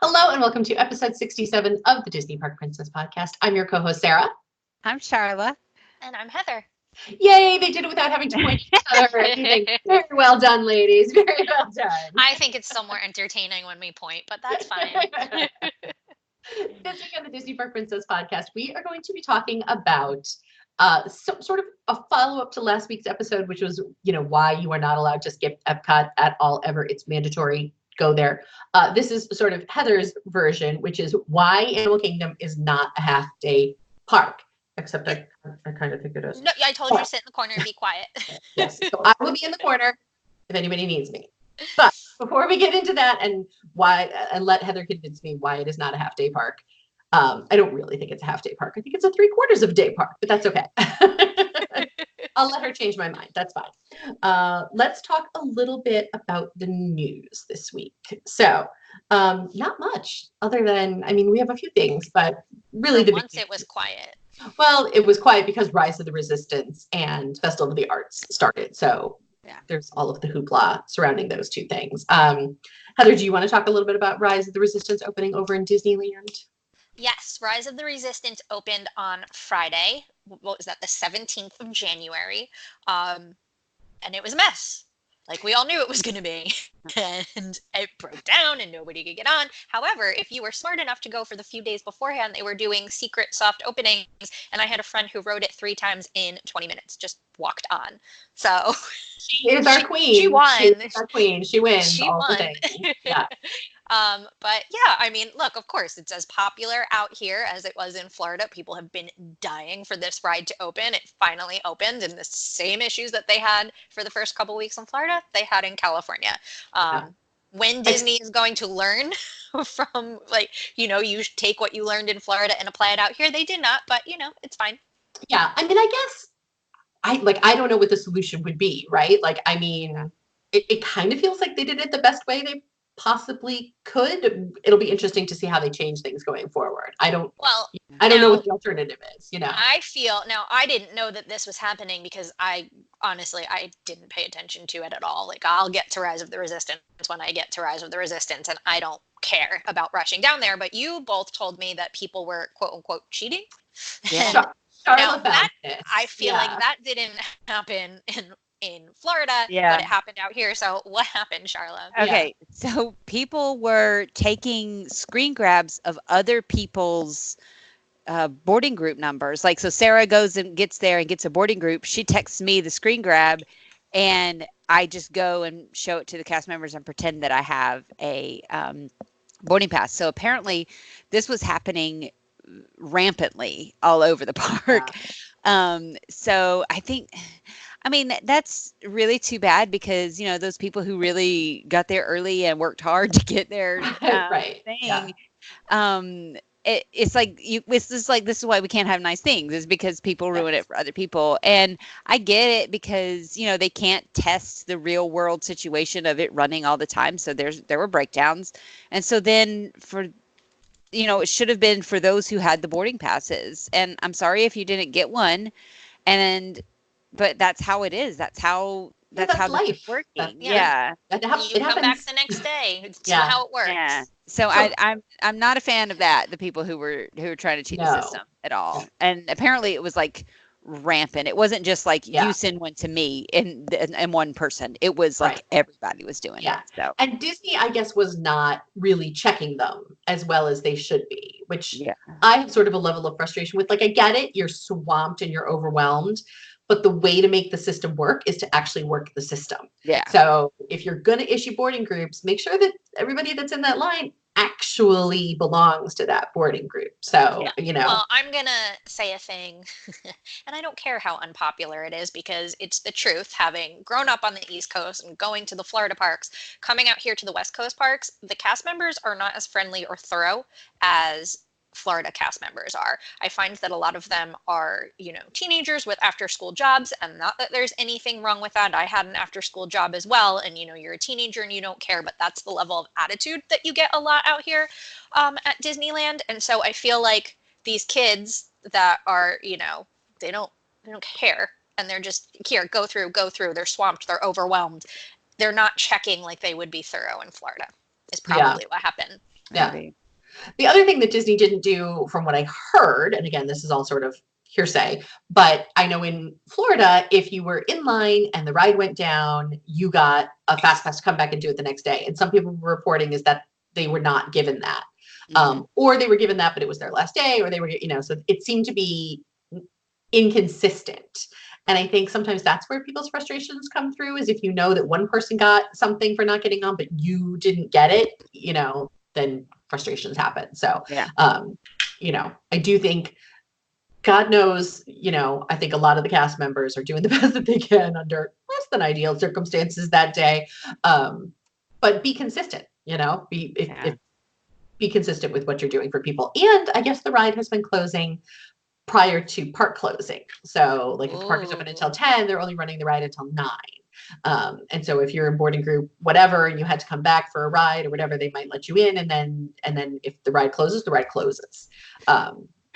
Hello and welcome to episode 67 of the Disney Park Princess podcast. I'm your co-host, Sarah. I'm Charla. And I'm Heather. Yay, they did it without having to point each other. Very well done, ladies. Very well done. I think it's still more entertaining when we point, but that's fine. This week on the Disney Park Princess podcast, we are going to be talking about sort of a follow-up to last week's episode, which was, why you are not allowed to skip Epcot at all ever. It's mandatory. Go there. This is sort of Heather's version, which is why Animal Kingdom is not a half-day park. Except I kind of think it is. No, I told you to sit in the corner and be quiet. Yes, so I will be in the corner if anybody needs me. But before we get into that and let Heather convince me why it is not a half-day park, I don't really think it's a half-day park. I think it's a 3/4 of a day park, but that's okay. I'll let her change my mind. That's fine. Let's talk a little bit about the news this week. So, not much other than, we have a few things, but really once it was quiet. Well, it was quiet because Rise of the Resistance and Festival of the Arts started. So there's all of the hoopla surrounding those two things. Heather, do you want to talk a little bit about Rise of the Resistance opening over in Disneyland? Yes, Rise of the Resistance opened on Friday. What was that? The 17th of January. And it was a mess. Like we all knew it was going to be. And it broke down and nobody could get on. However, if you were smart enough to go for the few days beforehand, they were doing secret soft openings. And I had a friend who rode it 3 times in 20 minutes, just walked on. So she is our queen. She won. She's our queen. She wins. She all won. The things. Yeah. But yeah, look, of course, it's as popular out here as it was in Florida. People have been dying for this ride to open. It finally opened, and the same issues that they had for the first couple weeks in Florida, they had in California. When Disney is going to learn from, you take what you learned in Florida and apply it out here. They did not, but, it's fine. Yeah, I guess I don't know what the solution would be, right? It kind of feels like they did it the best way they possibly could. It'll be interesting to see how they change things going forward. I don't know what the alternative is, I didn't know that this was happening because I didn't pay attention to it at all. I'll get to Rise of the Resistance when I get to Rise of the Resistance, and I don't care about rushing down there, but you both told me that people were quote unquote cheating. Yeah. I feel like that didn't happen in Florida, but it happened out here. So what happened, Charla? Okay, so people were taking screen grabs of other people's boarding group numbers. So Sarah goes and gets there and gets a boarding group. She texts me the screen grab, and I just go and show it to the cast members and pretend that I have a boarding pass. So apparently this was happening rampantly all over the park. So I think... that's really too bad because, those people who really got there early and worked hard to get their thing. Yeah. It's like this is why we can't have nice things, is because people ruin it for other people. And I get it because, they can't test the real world situation of it running all the time. So there were breakdowns. And so then it should have been for those who had the boarding passes. And I'm sorry if you didn't get one. But that's how it is. That's how life is working. You come back the next day. It's how it works. Yeah. So I'm not a fan of that. The people who were trying to cheat the system at all. And apparently it was rampant. It wasn't just you send one to me and one person. It was everybody was doing it. So. And Disney, I guess, was not really checking them as well as they should be, which I have sort of a level of frustration with. I get it. You're swamped and you're overwhelmed. But the way to make the system work is to actually work the system. Yeah. So if you're going to issue boarding groups, make sure that everybody that's in that line actually belongs to that boarding group. So, Well, I'm going to say a thing, and I don't care how unpopular it is because it's the truth. Having grown up on the East Coast and going to the Florida parks, coming out here to the West Coast parks, the cast members are not as friendly or thorough as Florida cast members are. I find that a lot of them are, teenagers with after school jobs, and not that there's anything wrong with that. I had an after school job as well, and you're a teenager and you don't care, but that's the level of attitude that you get a lot out here at Disneyland. And so I feel like these kids that are, they don't care, and they're just here, go through. They're swamped, they're overwhelmed. They're not checking like they would be thorough in Florida. Is probably what happened. Yeah. maybe. The other thing that Disney didn't do, from what I heard, and again, this is all sort of hearsay, but I know in Florida, if you were in line and the ride went down, you got a fast pass to come back and do it the next day. And some people were reporting is that they were not given that. Or they were given that, but it was their last day, or they were, so it seemed to be inconsistent. And I think sometimes that's where people's frustrations come through, is if you know that one person got something for not getting on, but you didn't get it, then frustrations happen. So, Yeah. I do think, God knows, I think a lot of the cast members are doing the best that they can under less than ideal circumstances that day. But be consistent, be consistent with what you're doing for people. And I guess the ride has been closing prior to park closing. So like if the park is open until 10, they're only running the ride until 9. And so if you're in boarding group, whatever, and you had to come back for a ride or whatever, they might let you in. And then if the ride closes, the ride closes.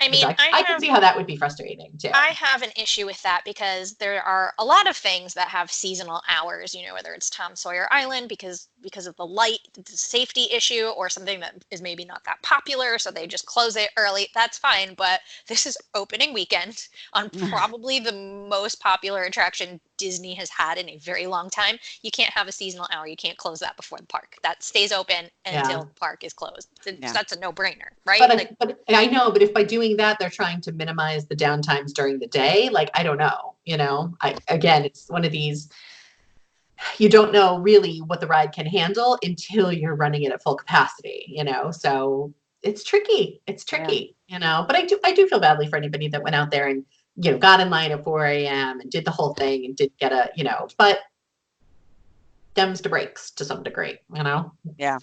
I mean, I can see how that would be frustrating too. I have an issue with that because there are a lot of things that have seasonal hours, whether it's Tom Sawyer Island because of the light, the safety issue, or something that is maybe not that popular, so they just close it early. That's fine, but this is opening weekend on probably the most popular attraction Disney has had in a very long time. You can't have a seasonal hour. You can't close that before the park. That stays open until the park is closed. That's a no-brainer, right? But I know, but if by doing that, they're trying to minimize the downtimes during the day, like, I don't know, again, it's one of these, you don't know really what the ride can handle until you're running it at full capacity, so it's tricky, but I do feel badly for anybody that went out there and, got in line at 4 a.m. and did the whole thing and didn't get but them's to breaks to some degree, Yeah.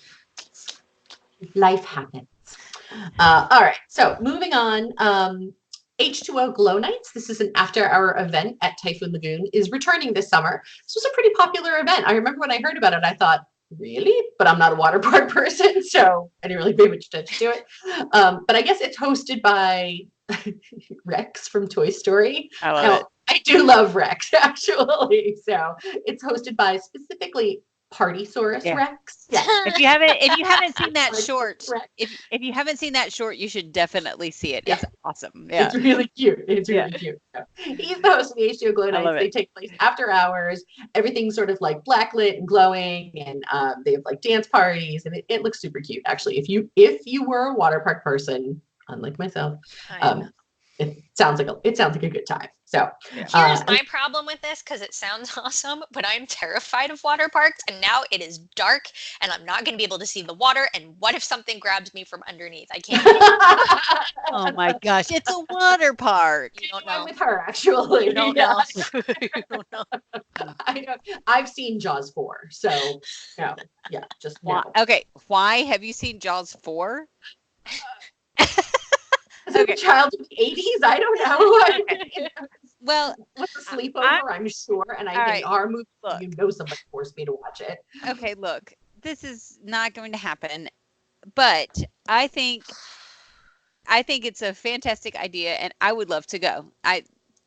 Life happens. All right, so moving on. H2O Glow Nights, this is an after-hour event at Typhoon Lagoon, is returning this summer. This was a pretty popular event. I remember when I heard about it, I thought, really? But I'm not a water park person, so I didn't really pay much attention to it. But I guess it's hosted by Rex from Toy Story. I love it. I do love Rex, actually. So it's hosted by specifically Partysaurus Rex. Yeah. If you haven't seen that short, if you haven't seen that short, you should definitely see it. It's awesome. Yeah. It's really cute. It's really cute. So, he's the host of the H2O Glow Nights. They take place after hours. Everything's sort of like blacklit and glowing, and they have like dance parties, and it looks super cute. Actually, if you were a water park person, unlike myself, it sounds like a good time. So here's my problem with this, because it sounds awesome, but I'm terrified of water parks, and now it is dark and I'm not going to be able to see the water. And what if something grabs me from underneath? I can't. Oh my gosh, it's a water park. You don't know. I'm with her, actually. You don't know. You don't know. I know. I've seen Jaws 4, so just why? no. Okay, why have you seen Jaws 4? As a child of the 80s, I don't know. Well, with a sleepover, I'm sure, and I think our movie, somebody forced me to watch it. Okay, look, this is not going to happen, but I think it's a fantastic idea, and I would love to go.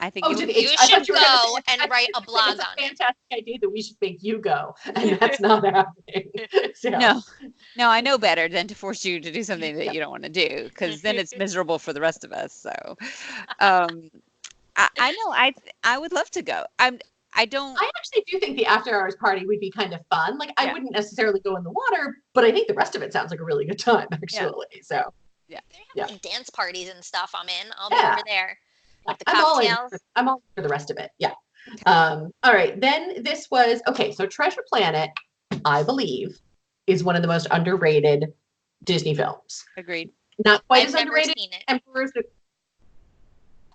I think you should go and write a blog on it. It's a fantastic idea that we should make you go, and that's not happening. So. No, I know better than to force you to do something that you don't want to do, because then it's miserable for the rest of us. So, I know I would love to go. I actually do think the after hours party would be kind of fun. Like I wouldn't necessarily go in the water, but I think the rest of it sounds like a really good time, actually. Yeah. So they have dance parties and stuff. I'm in. I'll be over there. Like the I'm all for the rest of it. Yeah. All right. Then this was so Treasure Planet, I believe, is one of the most underrated Disney films. Agreed. Not quite as underrated. Emperor's.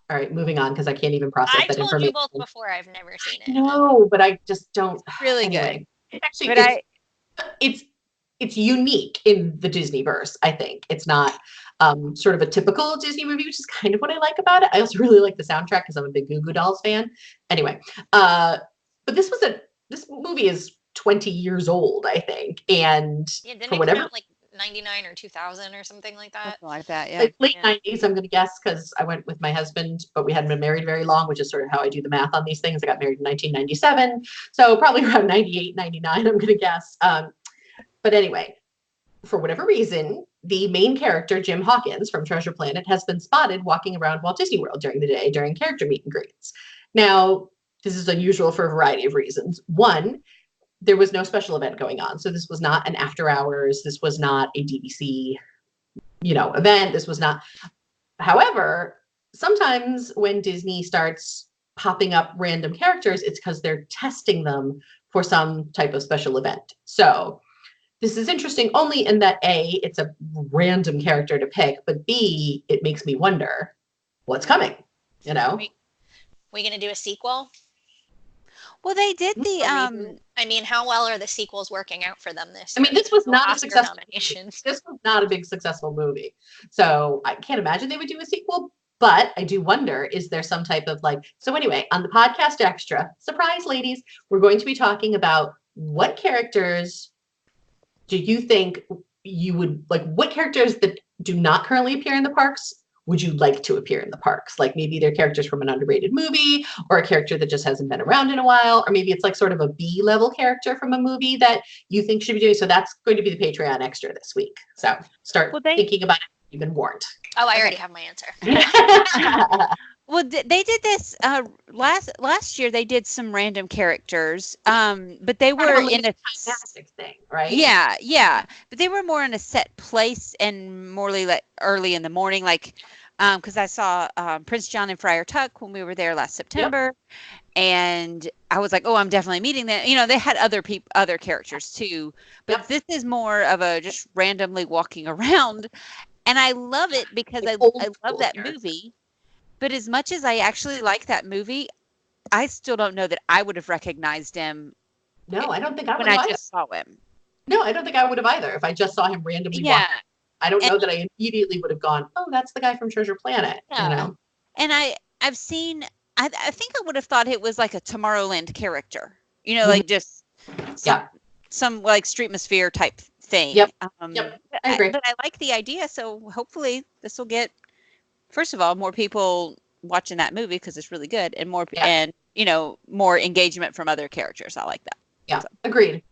All right, moving on, because I can't even process that information. I told you both before. I've never seen it. No, but I just don't. Really good. Actually, it's unique in the Disneyverse. I think it's not sort of a typical Disney movie, which is kind of what I like about it. I also really like the soundtrack because I'm a big Goo Goo Dolls fan. Anyway, but this movie is 20 years old, I think, and didn't it come out like 99 or 2000 or something like that? Something like that, yeah. Like late 90s, I'm going to guess, because I went with my husband, but we hadn't been married very long, which is sort of how I do the math on these things. I got married in 1997, so probably around 98, 99, I'm going to guess. But anyway, for whatever reason, the main character, Jim Hawkins from Treasure Planet, has been spotted walking around Walt Disney World during the day during character meet and greets. Now, this is unusual for a variety of reasons. One, there was no special event going on. So this was not an after hours. This was not a DVC, event. This was not. However, sometimes when Disney starts popping up random characters, it's because they're testing them for some type of special event. So this is interesting only in that A, it's a random character to pick, but B, it makes me wonder what's coming, We gonna do a sequel? Well, they did the I mean, how well are the sequels working out for them this I mean, year? this was No not a Oscar successful nominations. This was not a big successful movie. So I can't imagine they would do a sequel, but I do wonder, is there some type of so anyway, on the podcast extra, surprise ladies, we're going to be talking about what characters do you think you would what characters that do not currently appear in the parks would you like to appear in the parks? Like maybe they're characters from an underrated movie or a character that just hasn't been around in a while, or maybe it's sort of a B level character from a movie that you think should be doing. So that's going to be the Patreon extra this week. So start thinking about it. You've been warned. Oh, I already have my answer. Well, they did this last year. They did some random characters, but they were in a fantastic thing, right? Yeah, but they were more in a set place and more like early in the morning, because I saw Prince John and Friar Tuck when we were there last September, and I was like, oh, I'm definitely meeting them. They had other characters too, but this is more of a just randomly walking around, and I love it because I love that movie. But as much as I actually like that movie, I still don't know that I would have recognized him. No, I don't think I would when have I just saw him. No, I don't think I would have either if I just saw him randomly walk. I don't know that I immediately would have gone, oh, that's the guy from Treasure Planet. And I've seen, I think I would have thought it was like a Tomorrowland character, just some Streetmosphere type thing. Yep. I agree. But I like the idea, so hopefully this will get, first of all, more people watching that movie because it's really good, and more more engagement from other characters. I like that. Yeah, agreed.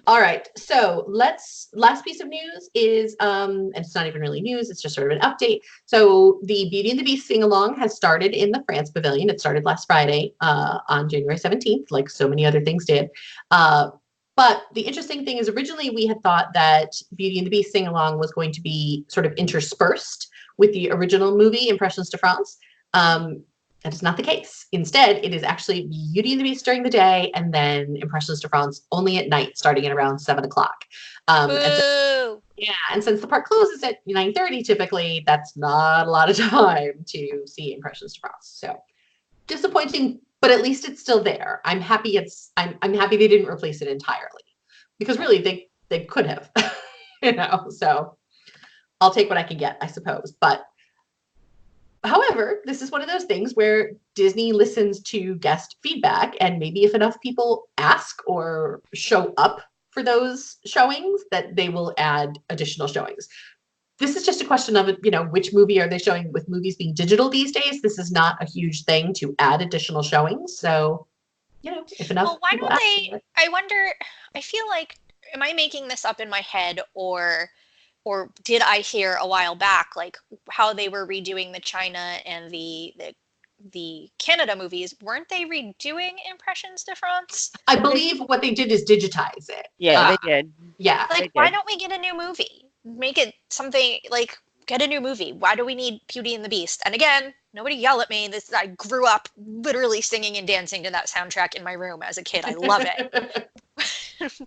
All right. So last piece of news is, and it's not even really news, it's just sort of an update. So the Beauty and the Beast sing-along has started in the France Pavilion. It started last Friday on January 17th, like so many other things did. But the interesting thing is originally we had thought that Beauty and the Beast sing-along was going to be sort of interspersed with the original movie, Impressions de France. That is not the case. Instead, it is actually Beauty and the Beast during the day and then Impressions de France only at night, starting at around 7 o'clock. And since the park closes at 9:30 typically, that's not a lot of time to see Impressions de France. So disappointing, but at least it's still there. I'm happy I'm happy they didn't replace it entirely, because really they could have, so I'll take what I can get, I suppose. But however, this is one of those things where Disney listens to guest feedback, and maybe if enough people ask or show up for those showings, that they will add additional showings. This is just a question of, which movie are they showing? With movies being digital these days, this is not a huge thing to add additional showings. So, if enough. Well, why don't they? I wonder. I feel like, am I making this up in my head, or did I hear a while back, how they were redoing the China and the Canada movies? Weren't they redoing Impressions de France? I believe what they did is digitize it. Yeah, they did. Yeah. Why don't we get a new movie? Make it something get a new movie. Why do we need Beauty and the Beast? And again, nobody yell at me. I grew up literally singing and dancing to that soundtrack in my room as a kid. I love it.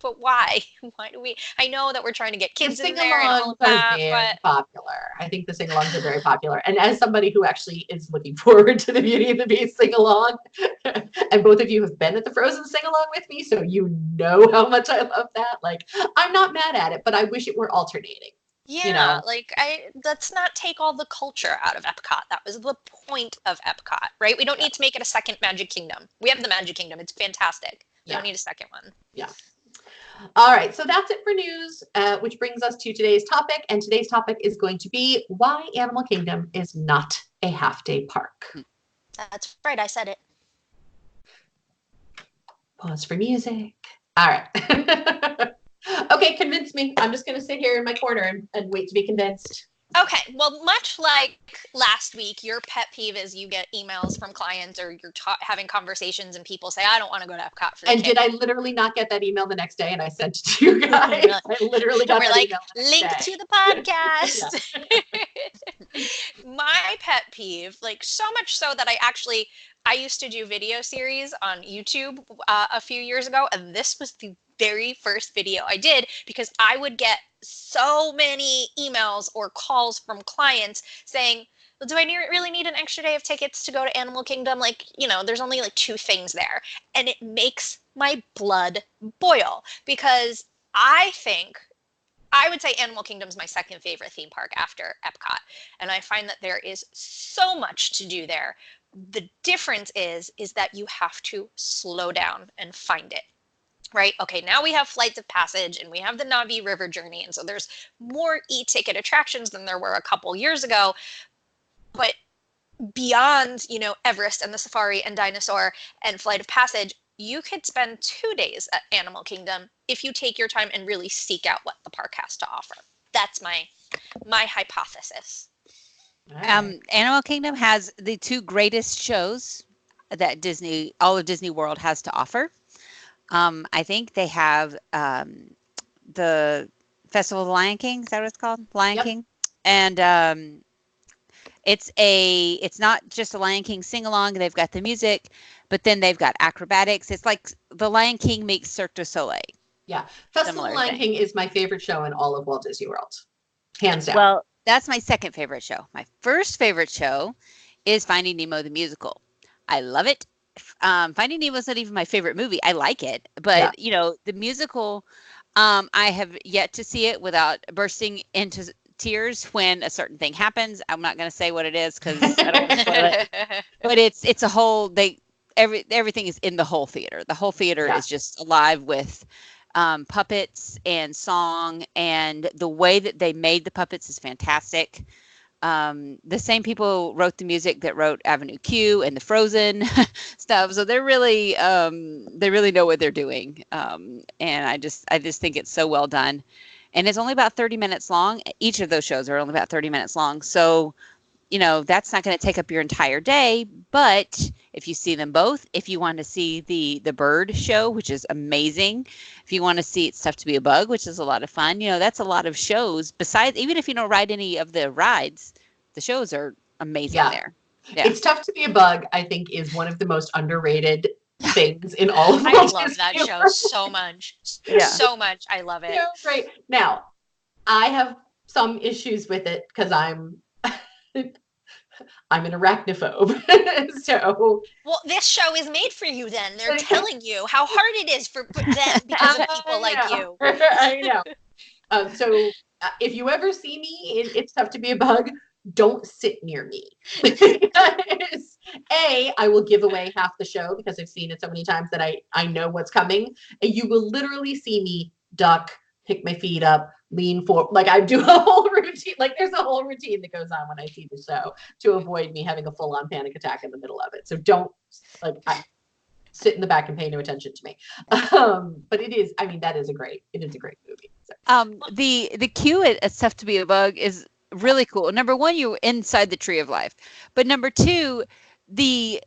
But why? Why do we? I know that we're trying to get kids in there and all of that, but popular. I think the sing-alongs are very popular. And as somebody who actually is looking forward to the Beauty and the Beast sing-along, and both of you have been at the Frozen sing-along with me, so you know how much I love that. I'm not mad at it, but I wish it were alternating. Yeah, let's not take all the culture out of Epcot. That was the point of Epcot, right? We don't need to make it a second Magic Kingdom. We have the Magic Kingdom. It's fantastic. We don't need a second one. Yeah. All right, so that's it for news, which brings us to today's topic. And today's topic is going to be why Animal Kingdom is not a half-day park. That's right, I said it. Pause for music. All right. Okay, convince me. I'm just going to sit here in my corner and wait to be convinced. Okay, well, much like last week, your pet peeve is you get emails from clients or you're having conversations and people say, I don't want to go to Epcot for the And kids. did I literally not get that email the next day and I sent it to you guys? I literally got We're that like, email the link next day. to the podcast. My pet peeve, like so much so that I used to do video series on YouTube a few years ago, and this was the very first video I did because I would get so many emails or calls from clients saying, well, do I really need an extra day of tickets to go to Animal Kingdom? Like, there's only like two things there. And it makes my blood boil because I would say Animal Kingdom's my second favorite theme park after Epcot. And I find that there is so much to do there. The difference is that you have to slow down and find it. Right? Okay, now we have Flights of Passage and we have the Navi River Journey. And so there's more e-ticket attractions than there were a couple years ago. But beyond, Everest and the Safari and Dinosaur and Flight of Passage, you could spend 2 days at Animal Kingdom if you take your time and really seek out what the park has to offer. That's my hypothesis. Animal Kingdom has the two greatest shows that all of Disney World has to offer. I think they have the Festival of the Lion King. Is that what it's called? Lion Yep. King. And it's not just a Lion King sing along. They've got the music, but then they've got acrobatics. It's like the Lion King meets Cirque du Soleil. Yeah. Festival of the Lion King is my favorite show in all of Walt Disney World. Hands down. Well, that's my second favorite show. My first favorite show is Finding Nemo the musical. I love it. Finding Nemo is not even my favorite movie. I like it, but the musical, I have yet to see it without bursting into tears when a certain thing happens. I'm not going to say what it is because I don't want to spoil it. But it's a whole everything is in the whole theater. The whole theater is just alive with puppets and song, and the way that they made the puppets is fantastic. The same people wrote the music that wrote Avenue Q and the Frozen stuff, so they really know what they're doing. And I just think it's so well done. And it's only about 30 minutes long. Each of those shows are only about 30 minutes long. So, that's not going to take up your entire day. But if you see them both, if you want to see the bird show, which is amazing, if you want to see It's Tough to Be a Bug, which is a lot of fun, that's a lot of shows. Besides, even if you don't ride any of the rides, the shows are amazing there. Yeah. It's Tough to Be a Bug, I think, is one of the most underrated things in all of I love that show so much. Yeah. So much. I love it. Right. Now, I have some issues with it because I'm an arachnophobe. Well, this show is made for you then. They're telling you how hard it is for them because of people like you. I know. So if you ever see me, It's Tough to Be a Bug, don't sit near me. Because I will give away half the show because I've seen it so many times that I know what's coming. And you will literally see me duck, pick my feet up, lean forward. Like I do a whole routine. Like there's a whole routine that goes on when I see the show to avoid me having a full-on panic attack in the middle of it. So don't sit in the back and pay no attention to me. But it is a great movie. So. The queue at It's Tough to Be a Bug is really cool. Number one, you're inside the Tree of Life, but number two, the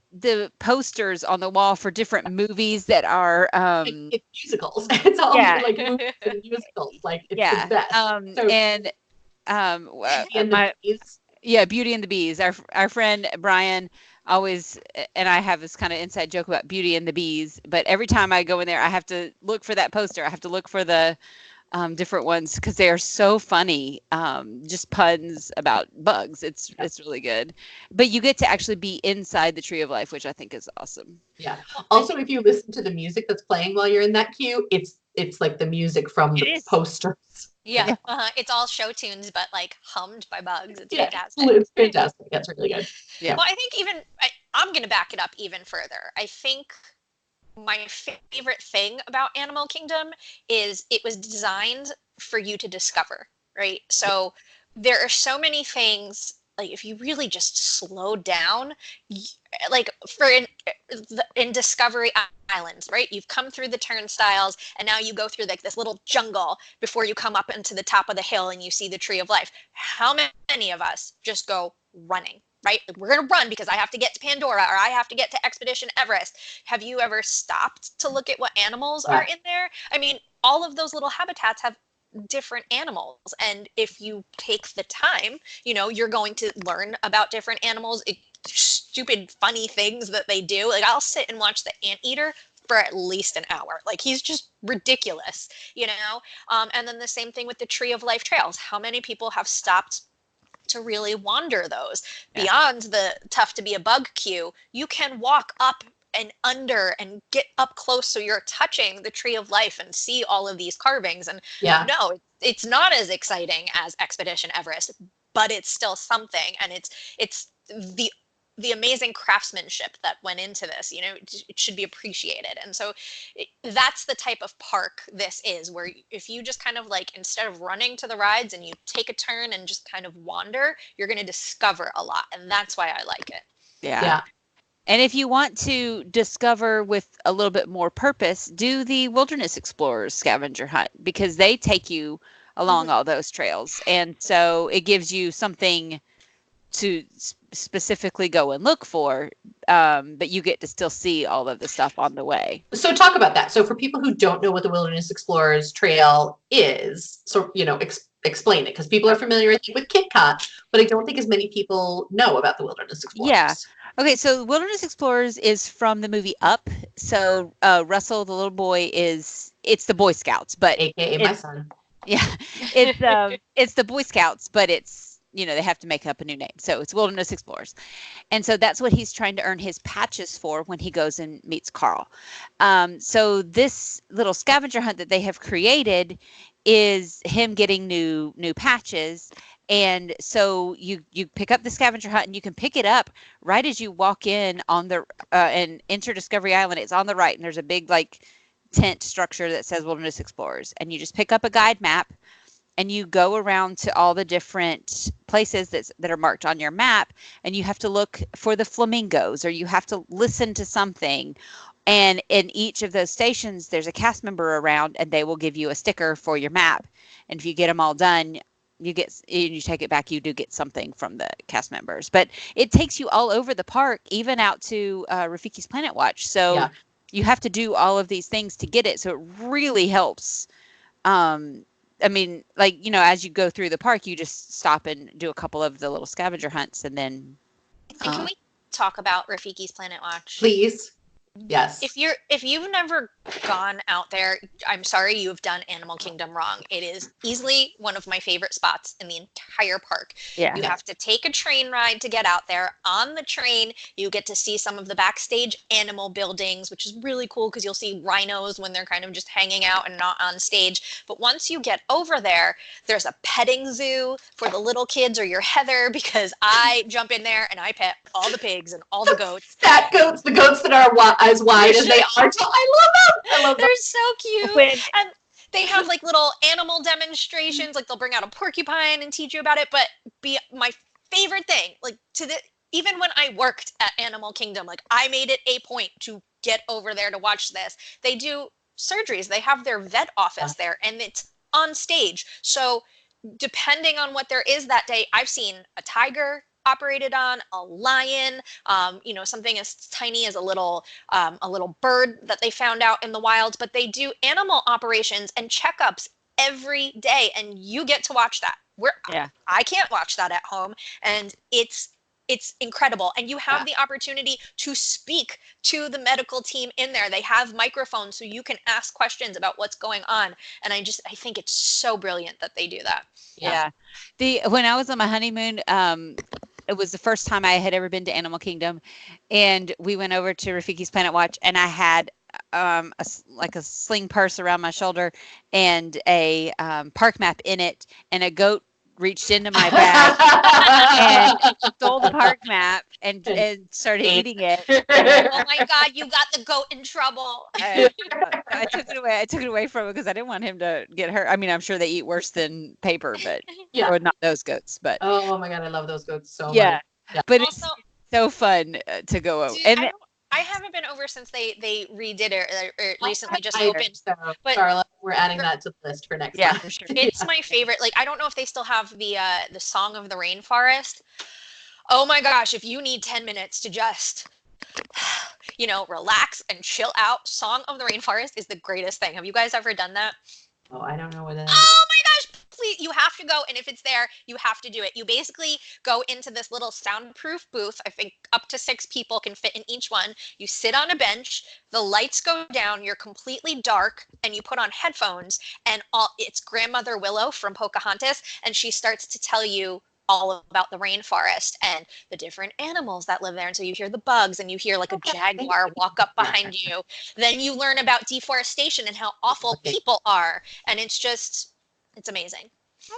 posters on the wall for different movies that are it's musicals. It's all like movies and musicals. Like it's the best. Beauty and the Bees. Our friend Brian always, and I have this kind of inside joke about Beauty and the Bees, but every time I go in there, I have to look for that poster. I have to look for the different ones because they are so funny. Just puns about bugs. It's really good. But you get to actually be inside the Tree of Life, which I think is awesome. Yeah. Also, if you listen to the music that's playing while you're in that queue, it's like the music from the posters. Yeah. It's all show tunes, but like hummed by bugs. It's fantastic. It's fantastic. That's really good. Yeah. Well, I think I'm going to back it up even further. I think my favorite thing about Animal Kingdom is it was designed for you to discover, right? So there are so many things like if you really just slow down, like in Discovery Islands, right? You've come through the turnstiles and now you go through like this little jungle before you come up into the top of the hill and you see the Tree of Life. How many of us just go running? Right? Like, we're going to run because I have to get to Pandora or I have to get to Expedition Everest. Have you ever stopped to look at what animals are in there? I mean, all of those little habitats have different animals. And if you take the time, you're going to learn about different animals, stupid, funny things that they do. Like, I'll sit and watch the anteater for at least an hour. Like, he's just ridiculous, and then the same thing with the Tree of Life trails. How many people have stopped to really wander those beyond the tough to be a bug queue? You can walk up and under and get up close so you're touching the Tree of Life and see all of these carvings. And no, it's not as exciting as Expedition Everest, but it's still something. And it's the amazing craftsmanship that went into this, it should be appreciated. And so that's the type of park this is, where if you just kind of like, instead of running to the rides and you take a turn and just kind of wander, you're going to discover a lot. And that's why I like it. Yeah. And if you want to discover with a little bit more purpose, do the Wilderness Explorers scavenger hunt, because they take you along all those trails. And so it gives you something to specifically go and look for, but you get to still see all of the stuff on the way. So talk about that. So for people who don't know what the Wilderness Explorers Trail is, so explain it, because people are familiar, I think, with KitKat, but I don't think as many people know about the Wilderness Explorers. Yeah. Okay, so Wilderness Explorers is from the movie Up. So Russell, the little boy, it's the Boy Scouts, but AKA my son. Yeah, it's the Boy Scouts, but it's, they have to make up a new name. So it's Wilderness Explorers. And so that's what he's trying to earn his patches for when he goes and meets Carl. So this little scavenger hunt that they have created is him getting new patches. And so you pick up the scavenger hunt, and you can pick it up right as you walk in on the and enter Discovery Island. It's on the right, and there's a big like tent structure that says Wilderness Explorers. And you just pick up a guide map, and you go around to all the different places that are marked on your map, and you have to look for the flamingos, or you have to listen to something. And in each of those stations, there's a cast member around, and they will give you a sticker for your map. And if you get them all done, you take it back, you do get something from the cast members. But it takes you all over the park, even out to Rafiki's Planet Watch. So you have to do all of these things to get it. So it really helps. I mean, like, as you go through the park, you just stop and do a couple of the little scavenger hunts, and then. And can we talk about Rafiki's Planet Watch? Please. Yes. If you've never gone out there, I'm sorry, you have done Animal Kingdom wrong. It is easily one of my favorite spots in the entire park. Yeah. You have to take a train ride to get out there. On the train, you get to see some of the backstage animal buildings, which is really cool because you'll see rhinos when they're kind of just hanging out and not on stage. But once you get over there, there's a petting zoo for the little kids or your Heather, because I jump in there and I pet all the pigs and all the goats. Fat goats, the goats that are as wide as they are. I love them. They're so cute. And they have like little animal demonstrations. Like they'll bring out a porcupine and teach you about it. But my favorite thing, like even when I worked at Animal Kingdom, like I made it a point to get over there to watch this. They do surgeries. They have their vet office there, and it's on stage. So depending on what there is that day, I've seen a tiger operated on, a lion, something as tiny as a little bird that they found out in the wild. But they do animal operations and checkups every day, and you get to watch that. I can't watch that at home, and it's incredible. And you have the opportunity to speak to the medical team in there. They have microphones so you can ask questions about what's going on. And I think it's so brilliant that they do that. Yeah. When I was on my honeymoon, it was the first time I had ever been to Animal Kingdom, and we went over to Rafiki's Planet Watch, and I had a sling purse around my shoulder and a park map in it, and a goat reached into my bag and stole the park map and started eating it. Oh my God, you got the goat in trouble. I took it away. I took it away from him because I didn't want him to get hurt. I mean, I'm sure they eat worse than paper, but Yeah. or not those goats, but Oh my God, I love those goats so yeah. much. Yeah. But Also, it's so fun to go over. dude, And I haven't been over since they redid it or recently just Either. opened. So, But Charlotte, we're adding that to the list for next yeah, time. for sure. it's my favorite. Like, I don't know if they still have the Song of the Rainforest. Oh my gosh, if you need 10 minutes to just relax and chill out, Song of the Rainforest is the greatest thing. Have you guys ever done that? Oh, I don't know what it is. Oh my gosh, please, you have to go. And if it's there, you have to do it. You basically go into this little soundproof booth. I think up to 6 people can fit in each one. You sit on a bench, the lights go down, you're completely dark, and you put on headphones, and it's Grandmother Willow from Pocahontas, and she starts to tell you all about the rainforest and the different animals that live there. And so you hear the bugs and you hear like a jaguar walk up behind you. Then you learn about deforestation and how awful people are. And it's amazing.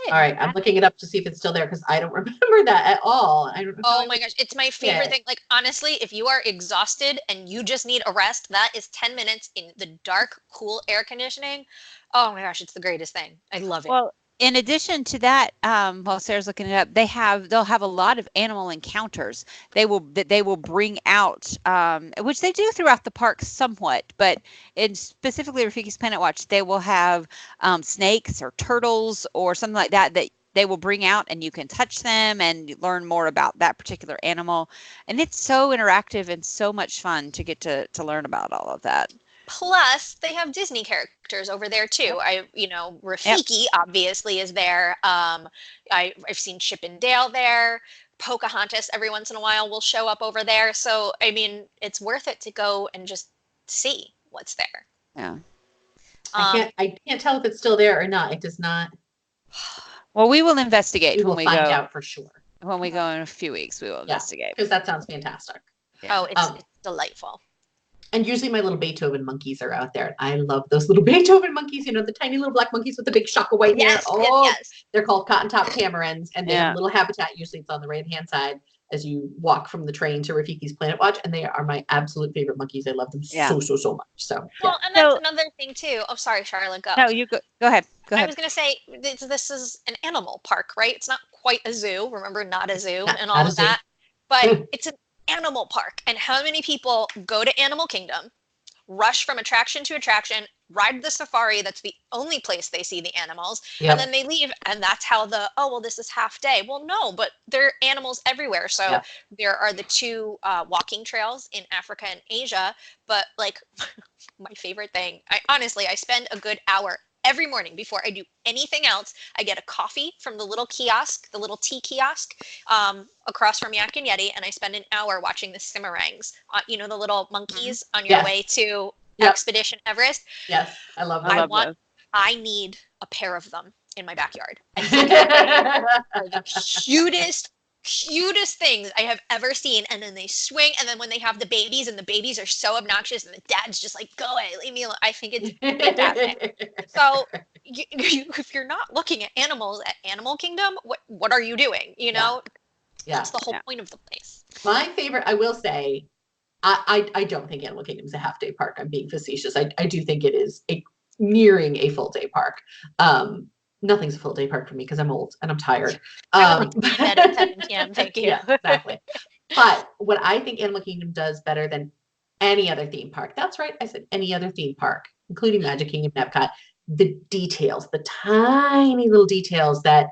All right, I'm looking it up to see if it's still there because I don't remember that at all. I don't know. Oh my gosh, it's my favorite thing. Like, honestly, if you are exhausted and you just need a rest, that is 10 minutes in the dark, cool air conditioning. Oh my gosh, it's the greatest thing. I love it. Well, in addition to that, while Sarah's looking it up, they'll have a lot of animal encounters. They will bring out, which they do throughout the park somewhat, but in specifically Rafiki's Planet Watch, they will have snakes or turtles or something like that they will bring out, and you can touch them and learn more about that particular animal. And it's so interactive and so much fun to get to learn about all of that. Plus, they have Disney characters over there too. Rafiki obviously is there. I've seen Chip and Dale there. Pocahontas every once in a while will show up over there. So, I mean, it's worth it to go and just see what's there. Yeah. I can't tell if it's still there or not. It does not. Well, we will investigate We will when we find go. out for sure. When we go in a few weeks, we will investigate. Because that sounds fantastic. Yeah. Oh, it's delightful. And usually my little Beethoven monkeys are out there. I love those little Beethoven monkeys, the tiny little black monkeys with the big shock of white hair. Yes. They're called cotton top tamarins, and they have a little habitat. Usually it's on the right-hand side as you walk from the train to Rafiki's Planet Watch, and they are my absolute favorite monkeys. I love them so much. So, well, and that's another thing too. Oh, sorry, Charlotte, go. No, you go ahead. Go ahead. I was going to say, this is an animal park, right? It's not quite a zoo. Remember, not a zoo and all of that. But it's an animal park. And how many people go to Animal Kingdom, rush from attraction to attraction, ride the safari, that's the only place they see the animals, and then they leave, and that's how this is half day. Well, no, but there are animals everywhere. So there are the 2 walking trails in Africa and Asia, but like my favorite thing, I spend a good hour every morning before I do anything else. I get a coffee from the little kiosk, the little tea kiosk across from Yak and Yeti, and I spend an hour watching the Simarangs, the little monkeys on your way to Expedition Everest. Yes, I love them. I need a pair of them in my backyard. I think they're the cutest things I have ever seen. And then they swing, and then when they have the babies, and the babies are so obnoxious, and the dad's just like, go away, leave me alone. I think it's fantastic. So if you're not looking at animals at Animal Kingdom, what are you doing? That's the whole point of the place. My favorite, I will say, I don't think Animal Kingdom is a half-day park. I'm being facetious. I do think it is nearing a full-day park. Nothing's a full-day park for me because I'm old and I'm tired. Thank you. Yeah, exactly. But what I think Animal Kingdom does better than any other theme park, that's right, I said any other theme park, including Magic Kingdom and Epcot, the details, the tiny little details that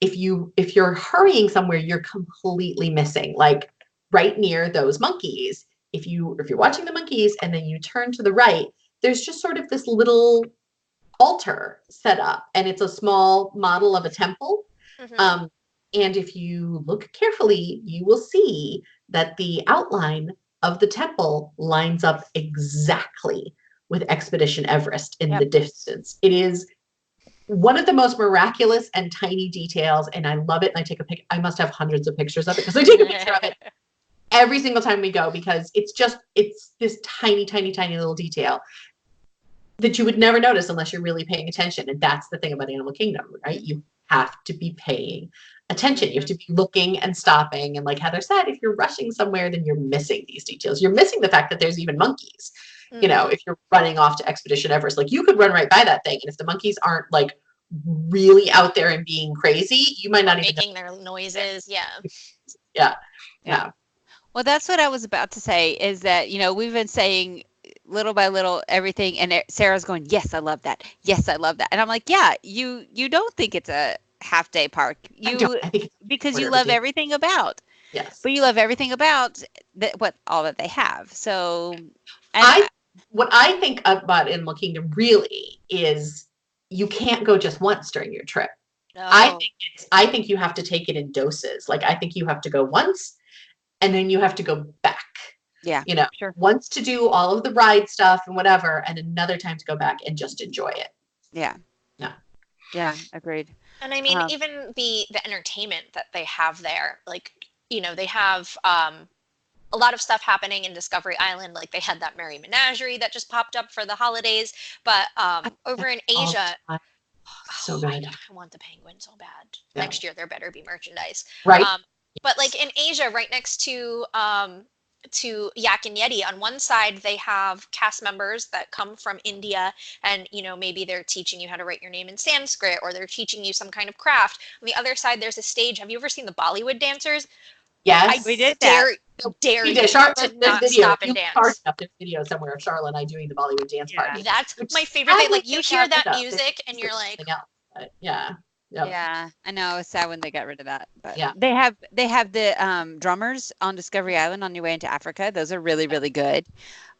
if you're hurrying somewhere, you're completely missing. Like right near those monkeys, if you're watching the monkeys and then you turn to the right, there's just sort of this little altar set up, and it's a small model of a temple. And if you look carefully, you will see that the outline of the temple lines up exactly with Expedition Everest in the distance. It is one of the most miraculous and tiny details, and I love it. And I take a pic. I must have hundreds of pictures of it because I take a picture of it every single time we go, because it's this tiny, tiny, tiny little detail that you would never notice unless you're really paying attention. And that's the thing about Animal Kingdom, right? You have to be paying attention. You have to be looking and stopping. And like Heather said, if you're rushing somewhere, then you're missing these details. You're missing the fact that there's even monkeys. You know, if you're running off to Expedition Everest, like you could run right by that thing. And if the monkeys aren't like really out there and being crazy, you might not even making their noises. Yeah. Yeah. Yeah. Well, that's what I was about to say is that, you know, we've been saying little by little everything, and Sarah's going, yes, I love that. Yes, I love that. And I'm like, yeah, you don't think it's a half day park. I think because you love everything about. Yes. But you love everything about all that they have. So what I think about Animal Kingdom really is you can't go just once during your trip. No. I think you have to take it in doses. Like I think you have to go once and then you have to go back. Yeah. You know, sure. Once to do all of the ride stuff and whatever, and another time to go back and just enjoy it. Yeah. Yeah. Yeah, agreed. And I mean, even the entertainment that they have there, like, you know, they have a lot of stuff happening in Discovery Island. Like they had that Merry Menagerie that just popped up for the holidays. But over in Asia, so good. I want the penguin so bad. Yeah. Next year there better be merchandise. Right. But like in Asia, right next to Yak and Yeti, on one side they have cast members that come from India, and you know, maybe they're teaching you how to write your name in Sanskrit, or they're teaching you some kind of craft. On the other side there's a stage. Have you ever seen the Bollywood dancers? Yes. We did that. Dare you did. to not stop and dance. There's video somewhere of Charlotte and I doing the Bollywood dance party. That's my favorite thing. Like you hear that music and you're like, yeah. Yep. Yeah, I know. It's sad when they got rid of that. But yeah. They have the drummers on Discovery Island on your way into Africa. Those are really, really good.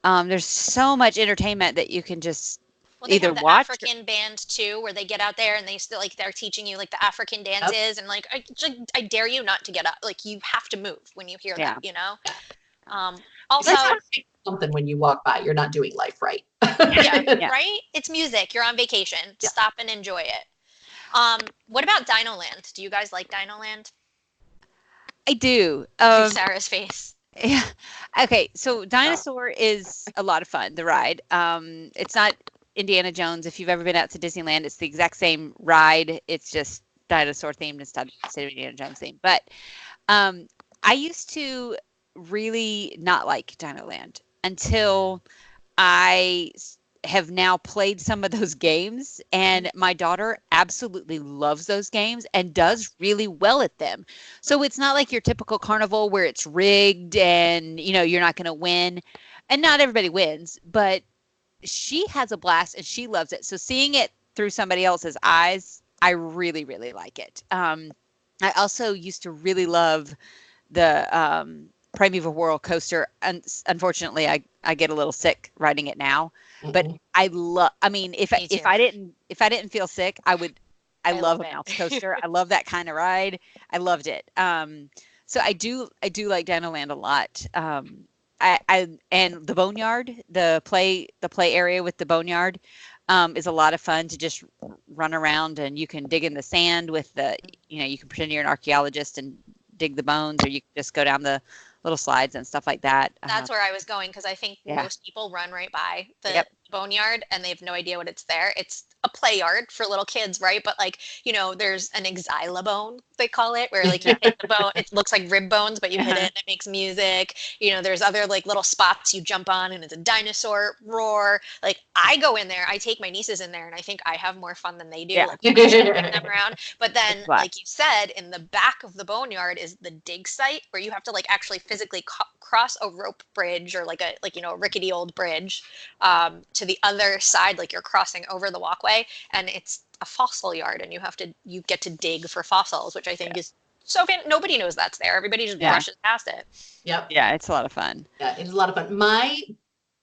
There's so much entertainment that you can just either have the watch. African band too, where they get out there and they still like they're teaching you like the African dances, and like I dare you not to get up. Like you have to move when you hear that, you know. Also, something when you walk by, you're not doing life right. yeah, right. It's music. You're on vacation. Stop and enjoy it. What about Dinoland? Do you guys like Dinoland? I do. Sarah's face. Yeah. Okay. So Dinosaur is a lot of fun. The ride. It's not Indiana Jones. If you've ever been out to Disneyland, it's the exact same ride. It's just dinosaur themed instead of Indiana Jones themed. But I used to really not like Dinoland until I have now played some of those games, and my daughter absolutely loves those games and does really well at them. So it's not like your typical carnival where it's rigged and, you know, you're not going to win, and not everybody wins, but she has a blast and she loves it. So seeing it through somebody else's eyes, I really, really like it. I also used to really love the Primeval Whirl coaster. And unfortunately, I get a little sick riding it now. But I mean, if I didn't feel sick, I love a mouse coaster. I love that kind of ride. I loved it. So I do like Dinoland a lot. And the Boneyard, the play area with the Boneyard, is a lot of fun to just run around, and you can dig in the sand with you can pretend you're an archaeologist and dig the bones, or you can just go down the little slides and stuff like that. That's where I was going, because I think most people run right by the Boneyard and they have no idea what it's there. It's a play yard for little kids, right? But like, you know, there's an exilabone, they call it, where like you hit the bone, it looks like rib bones, but you hit it and it makes music. You know, there's other like little spots you jump on and it's a dinosaur roar. Like I go in there, I take my nieces in there, and I think I have more fun than they do. Yeah. Like pushing them around. But then, like you said, in the back of the Boneyard is the dig site, where you have to like actually physically cross a rope bridge, or like a rickety old bridge to the other side, like you're crossing over the walkway, and it's a fossil yard, and you get to dig for fossils, which I think is so nobody knows that's there. Everybody just brushes past it. Yep. Yeah, it's a lot of fun. Yeah, it's a lot of fun. My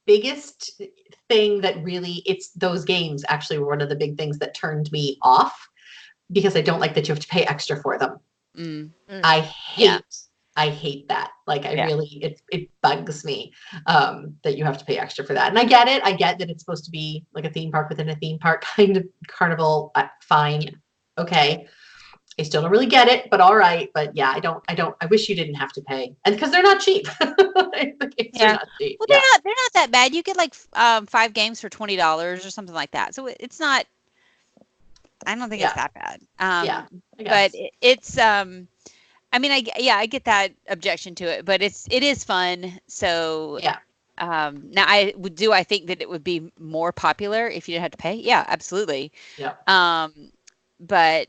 biggest thing that really, it's those games actually were one of the big things that turned me off, because I don't like that you have to pay extra for them. I hate that. Like really, it bugs me that you have to pay extra for that. And I get it. I get that it's supposed to be like a theme park within a theme park kind of carnival. Fine. Okay. I still don't really get it, but all right. But yeah, I wish you didn't have to pay, and because they're not cheap. They're not cheap. Well, they're not that bad. You get like 5 games for $20 or something like that. So it's not I don't think it's Yeah. that bad. Yeah, I But guess. it's I mean, I get that objection to it, but it is fun. So Yeah. now I think that it would be more popular if you didn't have to pay? Yeah, absolutely. Yeah. Um, but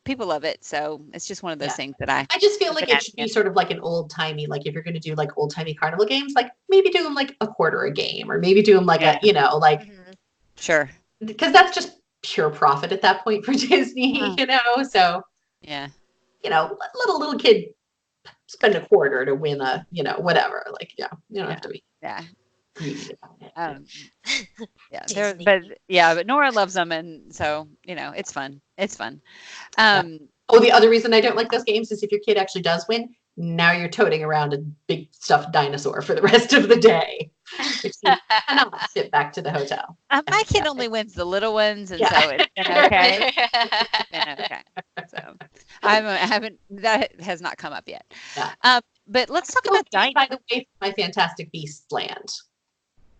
people love it, so it's just one of those Yeah. things that I I just feel have like been it should be asking. sort of like an old timey, like if you're going to do like old timey carnival games, like maybe do them like a quarter a game, or maybe do them like Yeah, like Mhm. sure. because that's just pure profit at that point for Disney, Uh, So yeah, let a little kid spend a quarter to win whatever. Like, yeah, you don't have yeah, to be yeah. greedy about it. Um, yeah, Disney. but Nora loves them, and so it's fun. It's fun. Yeah. Um, Oh, the other reason I don't like those games is if your kid actually does win, now you're toting around a big stuffed dinosaur for the rest of the day, which you cannot ship back to the hotel. my kid only wins the little ones, and so it's been Yeah. okay. It's been okay. So I haven't that has not come up yet. Yeah. But let's talk Still about waiting, dining. by the way, for my Fantastic Beasts land.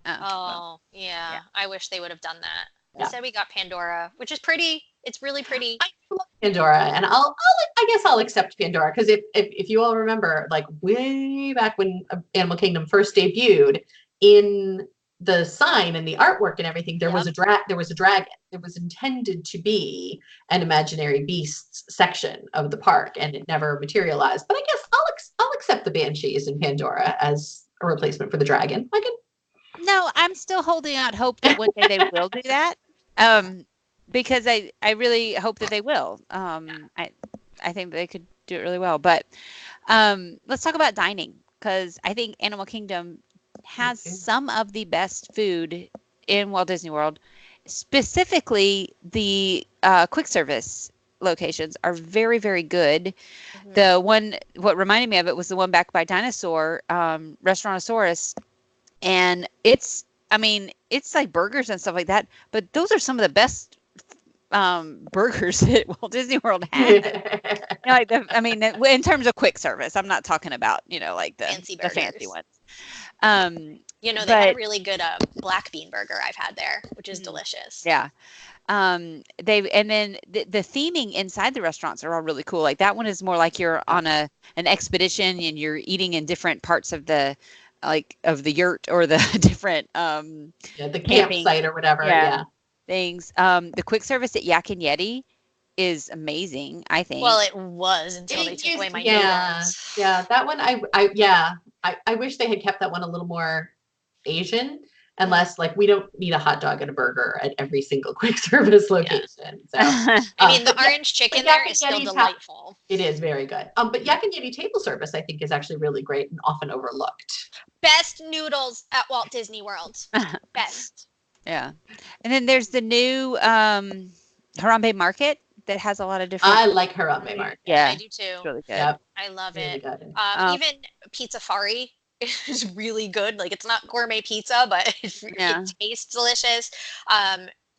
Oh, well, Oh, yeah. yeah. I wish they would have done that. Yeah. Instead, we got Pandora, which is pretty. It's really pretty. I love Pandora, and I guess I'll accept Pandora because if you all remember, like way back when Animal Kingdom first debuted, in the sign and the artwork and everything, there was Yep. there was a dragon. It was intended to be an imaginary beasts section of the park, and it never materialized. But I guess I'll accept the banshees in Pandora as a replacement for the dragon. I can. No, I'm still holding out hope that one day they will do that. Because I really hope that they will. I think they could do it really well. But let's talk about dining because I think Animal Kingdom has Okay. some of the best food in Walt Disney World. Specifically, the quick service locations are very, very good. Mhm. What reminded me of it was the one back by Dinosaur, Restaurantosaurus, and I mean, it's like burgers and stuff like that, but those are some of the best burgers that Walt Disney World has. Like I mean, in terms of quick service, I'm not talking about like Fancy the fancy burgers. ones. Um, They had a but really good black bean burger I've had there, which is mm, delicious. yeah, and then the theming inside the restaurants are all really cool. Like that one is more like you're on an expedition and you're eating in different parts of the yurt or the different Yeah, the camping campsite or whatever. yeah Yeah. things. The quick service at Yak and Yeti is amazing, I Well, think. it was until they It took away used, my yeah, noodles. yeah. That one, yeah. I wish they had kept that one a little more Asian, Mhm. unless like we don't need a hot dog and a burger at every single quick service Yeah. location. So, I mean, the but yeah, orange but chicken Yak there and is still Yeti tap, delightful. it is very good. But Yak and Yeti table service, I think, is actually really great and often overlooked. Best noodles at Walt Disney World. Best. Yeah. And then there's the new Harambe Market that has a lot of different I like Harambe Mhm. Market. I yeah, do it's too. really good. Yep, I love really it. good. Um, Even Pizza Fari is really good. Like it's not gourmet pizza, but yeah. it tastes delicious.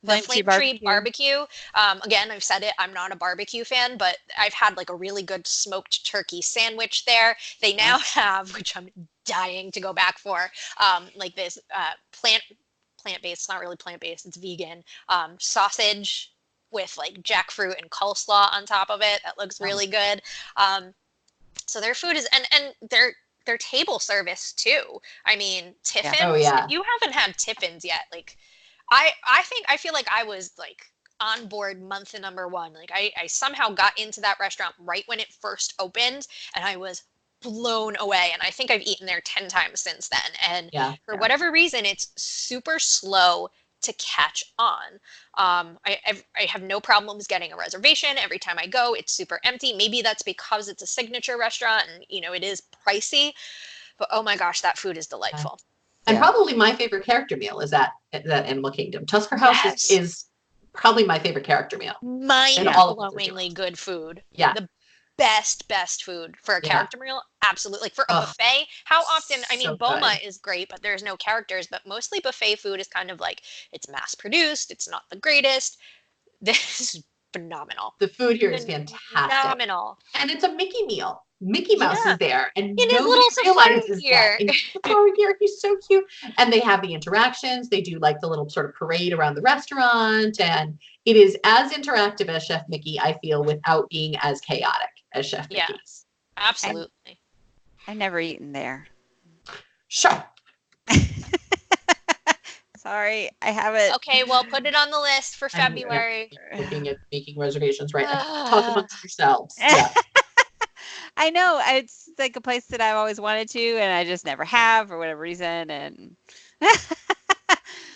The Flame Tree Flame Tree Barbecue. Barbecue. Again, I've said it. I'm not a barbecue fan, but I've had like a really good smoked turkey sandwich there. They now have, which I'm dying to go back for, like this plant based. It's not really plant based. It's vegan sausage with like jackfruit and coleslaw on top of it. That looks Oh, really good. Um, so their food is and their table service too. I mean, Yeah. oh Tiffins. If yeah. you haven't had Tiffins yet, like I feel like I was like on board month number one. Like I somehow got into that restaurant right when it first opened, and I was blown away. And I think I've eaten there 10 times since then. And Yeah. for Yeah. whatever reason, it's super slow to catch on. I have no problems getting a reservation every time I go. It's super empty. Maybe that's because it's a signature restaurant and it is pricey. But oh my gosh, that food is Yeah. delightful. And Yeah. probably my favorite character meal is that Animal Kingdom. Tusker House Yes, is probably my favorite character meal in Yeah. all of Walt Disney mind-blowingly World. good food. Yeah, The best food for a yeah. character meal. Absolutely. Like for a Oh, buffet, how often, I mean, so Boma good. is great, but there's no characters, but mostly buffet food is kind of like it's mass produced, it's not the greatest. This is phenomenal. The food here is fantastic. Phenomenal. And it's a Mickey meal. Mickey Mouse Yeah. is there, and In his nobody little safari realizes that. gear. In his safari gear, he's so cute. And they have the interactions. They do like the little sort of parade around the restaurant, and it is as interactive as Chef Mickey, I feel, without being as chaotic as Chef Mickey. Yes, absolutely. I've never eaten there. Sure. Sorry, I haven't. Okay, well, put it on the list for I'm February. looking at making reservations right now. Talk amongst yourselves. Yeah. I know it's like a place that I've always wanted to, and I just never have for whatever reason. And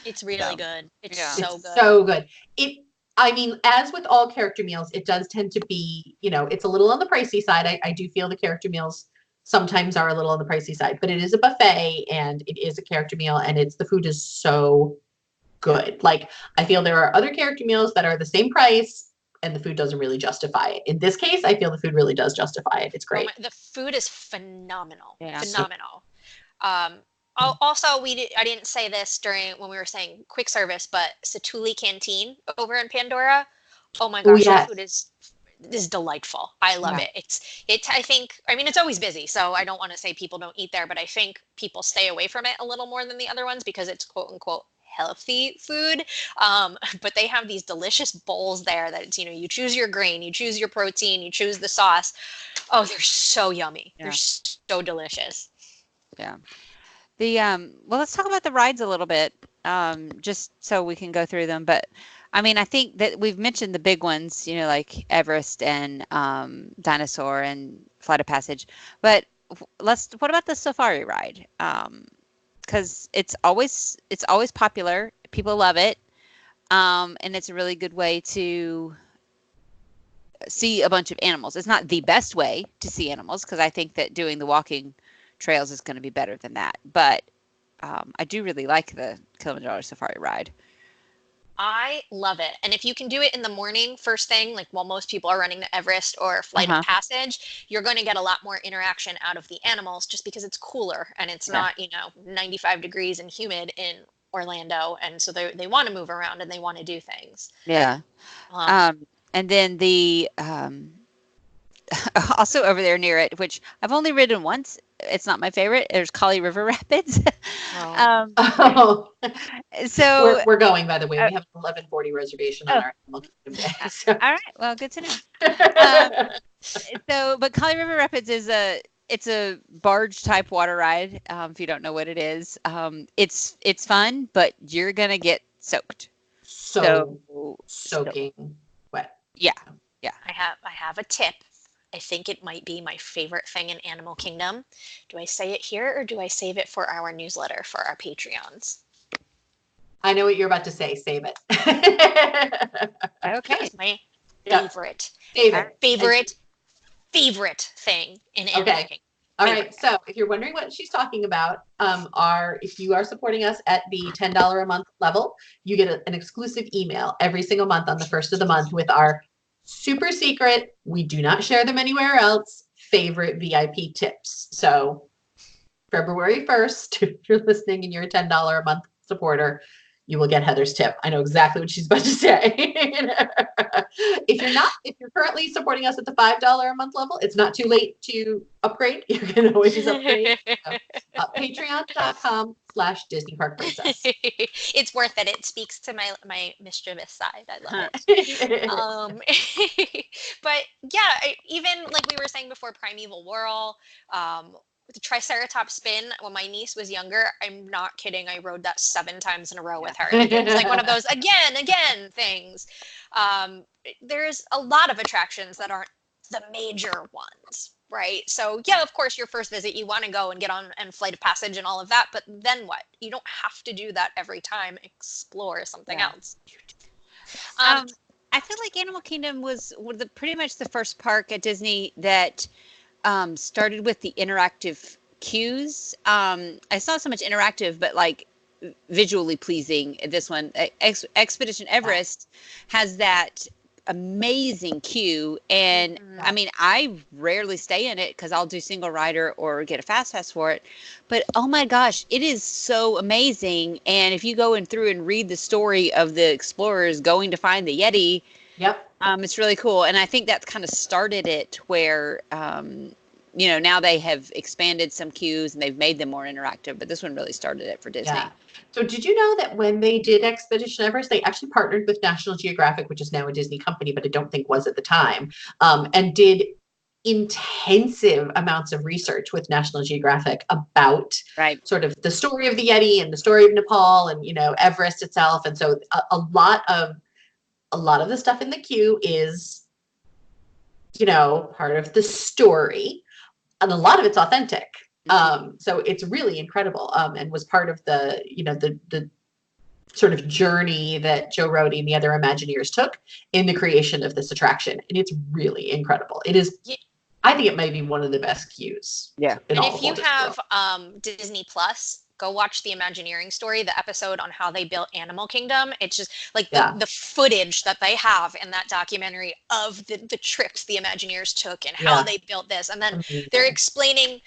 It's really good. It's yeah. so It's good. so good. I mean, as with all character meals, it does tend to be, it's a little on the pricey side. I do feel the character meals sometimes are a little on the pricey side, but it is a buffet and it is a character meal, and the food is so good. Like, I feel there are other character meals that are the same price and the food doesn't really justify it. In this case, I feel the food really does justify it. It's great. The food is phenomenal. Yeah. Phenomenal. Also, I didn't say this when we were saying quick service, but Satuli Canteen over in Pandora. Oh my gosh, yes. the food is delightful. I love it. I think, I mean, it's always busy, so I don't want to say people don't eat there, but I think people stay away from it a little more than the other ones because it's quote unquote healthy food. But they have these delicious bowls there that it's, you choose your grain, you choose your protein, you choose the sauce. Oh, they're so yummy. Yeah. They're so delicious. Yeah. Well, let's talk about the rides a little bit, just so we can go through them. But I mean, I think that we've mentioned the big ones, like Everest and Dinosaur and Flight of Passage. But what about the safari ride? Because it's always popular. People love it, and it's a really good way to see a bunch of animals. It's not the best way to see animals because I think that doing the walking trails is going to be better than that. But I do really like the Kilimanjaro Safari ride. I love it. And if you can do it in the morning, first thing, like while most people are running the Everest or Flight of Passage, you're going to get a lot more interaction out of the animals just because it's cooler and it's not, 95 degrees and humid in Orlando. And so they want to move around and they want to do things. Yeah. And then the also over there near it, which I've only ridden once. It's not my favorite. There's Kali River Rapids. So we're going, by the way. We have an 11:40 reservation on our Animal Kingdom day. So. All right. Well, good to know. But Kali River Rapids it's a barge type water ride. If you don't know what it is, it's fun, but you're gonna get soaked. Soaking wet. Yeah. I have a tip. I think it might be my favorite thing in Animal Kingdom. Do I say it here or do I save it for our newsletter for our Patreons? I know what you're about to say. Save it. Okay. It's my favorite. Favorite thing in Animal Kingdom. All right. So if you're wondering what she's talking about, if you are supporting us at the $10 a month level, you get an exclusive email every single month on the first of the month with our super secret, we do not share them anywhere else, favorite VIP tips. So February 1st, if you're listening and you're a $10 a month supporter, you will get Heather's tip. I know exactly what she's about to say. If you're currently supporting us at the $5 a month level, it's not too late to upgrade. You can always upgrade. Patreon.com/Disney Park Princess. It's worth it. It speaks to my mischievous side. I love it. But yeah, even like we were saying before, Primeval Whirl, the Triceratops spin, when my niece was younger, I'm not kidding, I rode that 7 times in a row with her. It was like one of those again things. There's a lot of attractions that aren't the major ones, right? So yeah, of course, your first visit, you want to go and get on and Flight of Passage and all of that, but then what? You don't have to do that every time. Explore something else. I feel like Animal Kingdom was pretty much the first park at Disney that started with the interactive cues. I saw so much interactive, but like visually pleasing. This one, Expedition Everest, has that amazing queue, and I mean, I rarely stay in it because I'll do single rider or get a fast pass for it. But oh my gosh, it is so amazing! And if you go through and read the story of the explorers going to find the Yeti, yep. It's really cool, and I think that's kind of started it where now they have expanded some queues and they've made them more interactive, but this one really started it for Disney. Yeah. So did you know that when they did Expedition Everest, they actually partnered with National Geographic, which is now a Disney company, but I don't think was at the time, and did intensive amounts of research with National Geographic about Right. sort of the story of the Yeti and the story of Nepal and Everest itself. And so a lot of the stuff in the queue is part of the story, and a lot of it's authentic. So it's really incredible, and was part of the the sort of journey that Joe Rohde and the other Imagineers took in the creation of this attraction. And it's really incredible. It is. Yeah. I think it might be one of the best queues. Yeah. In And all if you of Walt Disney have World. Disney Plus, go watch the Imagineering story, the episode on how they built Animal Kingdom. It's just like the footage that they have in that documentary of the trips the Imagineers took and how they built this. And then they're explaining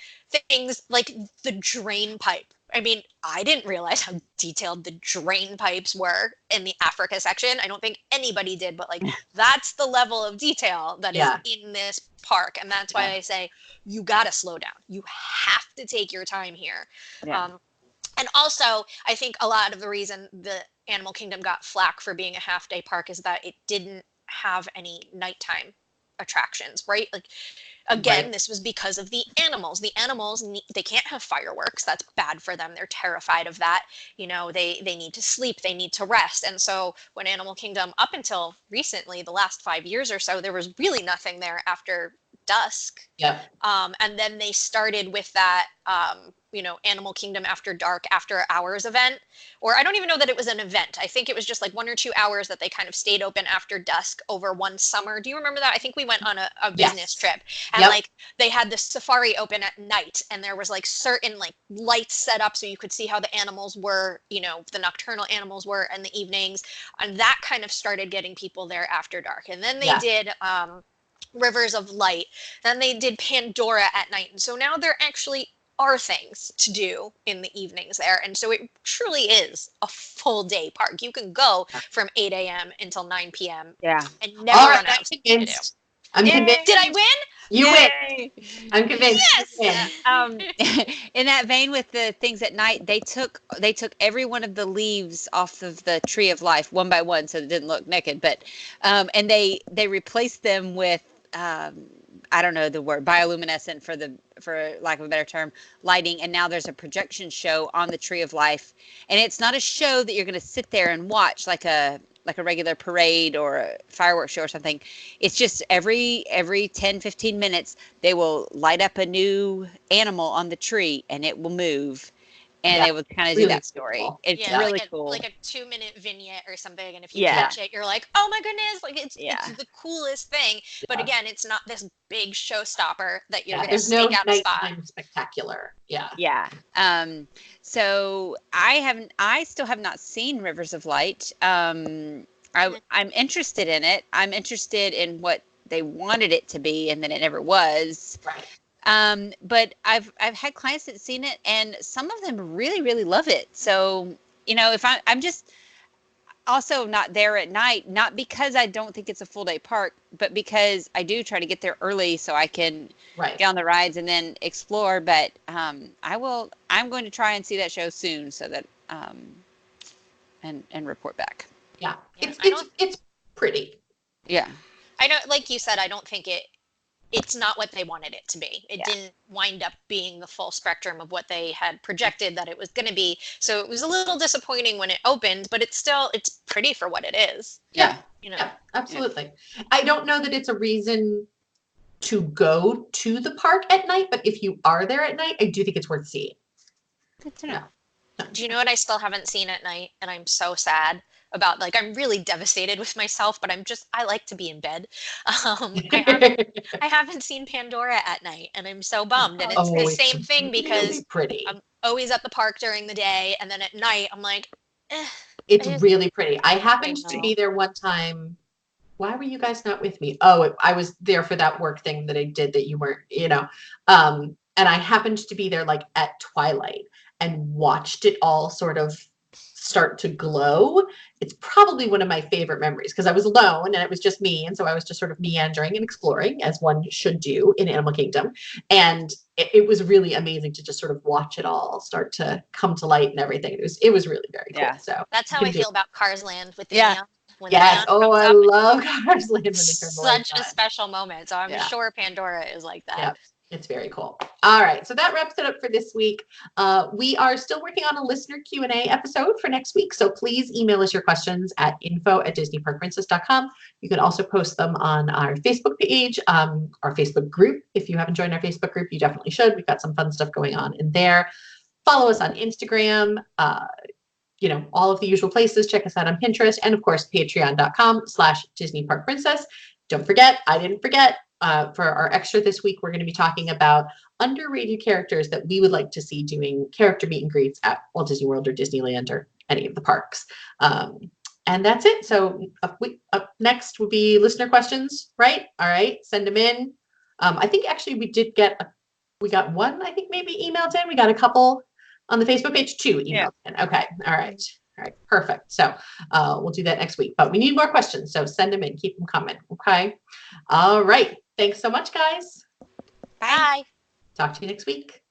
things like the drain pipe. I mean, I didn't realize how detailed the drain pipes were in the Africa section. I don't think anybody did, but like that's the level of detail that is in this park. And that's why I say you got to slow down. You have to take your time here. Yeah. And also, I think a lot of the reason the Animal Kingdom got flack for being a half-day park is that it didn't have any nighttime attractions, right? Like, again, this was because of the animals. The animals, they can't have fireworks. That's bad for them. They're terrified of that. They need to sleep. They need to rest. And so when Animal Kingdom, up until recently, the last 5 years or so, there was really nothing there after dusk. Yeah. And then they started with that, Animal Kingdom After Dark, After Hours event. Or I don't even know that it was an event. I think it was just like 1 or 2 hours that they kind of stayed open after dusk over one summer. Do you remember that? I think we went on a business trip. And like they had the safari open at night, and there was like certain like lights set up so you could see how the animals were, the nocturnal animals were in the evenings. And that kind of started getting people there after dark. And then they did Rivers of Light. Then they did Pandora at night. And so now there actually are things to do in the evenings there. And so it truly is a full day park. You can go from 8 a.m. until 9 p.m. Yeah. And never run out of stuff to do. I'm convinced. Did I win? You win. I'm convinced. Yes. In that vein with the things at night, they took every one of the leaves off of the Tree of Life one by one, so it didn't look naked. But and they replaced them with I don't know the word, bioluminescent for lack of a better term, lighting. And now there's a projection show on the Tree of Life, and it's not a show that you're going to sit there and watch like a regular parade or a fireworks show or something. It's just every 10, 15 minutes, they will light up a new animal on the tree and it will move. And they would kind of do that story. Cool. It's really like cool. Like a 2-minute vignette or something. And if you catch it, you're like, oh my goodness, like it's the coolest thing. But again, it's not this big showstopper that you're going to stake out a spot. There's no spectacular. Yeah. Yeah. So I still have not seen Rivers of Light. I'm interested in it. I'm interested in what they wanted it to be, and then it never was. Right. But I've had clients that seen it, and some of them really, really love it. So, if I'm just also not there at night, not because I don't think it's a full day park, but because I do try to get there early so I can get on the rides and then explore. But I'm going to try and see that show soon so that and report back. Yeah. It's pretty. Yeah. I know, like you said, I don't think it's not what they wanted it to be. It didn't wind up being the full spectrum of what they had projected that it was going to be. So it was a little disappointing when it opened, but it's pretty for what it is. Yeah. Yeah, absolutely. Yeah. I don't know that it's a reason to go to the park at night, but if you are there at night, I do think it's worth seeing. Good to know. Do you know what I still haven't seen at night? And I'm so sad about, like, I'm really devastated with myself, but I like to be in bed. I haven't seen Pandora at night, and I'm so bummed. And it's the same thing because really pretty. I'm always at the park during the day, and then at night I'm like, it's really pretty. I happened to be there one time. Why were you guys not with me? Oh, I was there for that work thing that I did that you weren't, and I happened to be there like at twilight and watched it all sort of start to glow, it's probably one of my favorite memories because I was alone and it was just me. And so I was just sort of meandering and exploring as one should do in Animal Kingdom. And it was really amazing to just sort of watch it all start to come to light and everything. It was really very cool. Yeah. So That's how I feel about Cars Land with the Yeah. neon. When the yes. neon Oh, comes I up, love Cars Land when they turn the lights such a on. special moment. So I'm Yeah. sure Pandora is like that. Yeah. It's very cool. All right, so that wraps it up for this week. We are still working on a listener Q&A episode for next week, so please email us your questions at info@disneyparkprincess.com. You can also post them on our Facebook page, our Facebook group. If you haven't joined our Facebook group, you definitely should. We've got some fun stuff going on in there. Follow us on Instagram, all of the usual places. Check us out on Pinterest, and of course, patreon.com/DisneyParkPrincess. Don't forget, I didn't forget, for our extra this week, we're going to be talking about underrated characters that we would like to see doing character meet and greets at Walt Disney World or Disneyland or any of the parks. And that's it. So up next will be listener questions, right? All right, send them in. I think actually we got one, I think maybe emailed in. We got a couple on the Facebook page, 2 emailed in. Okay, all right. All right, perfect. So we'll do that next week, but we need more questions. So send them in, keep them coming. Okay. All right. Thanks so much, guys. Bye. Talk to you next week.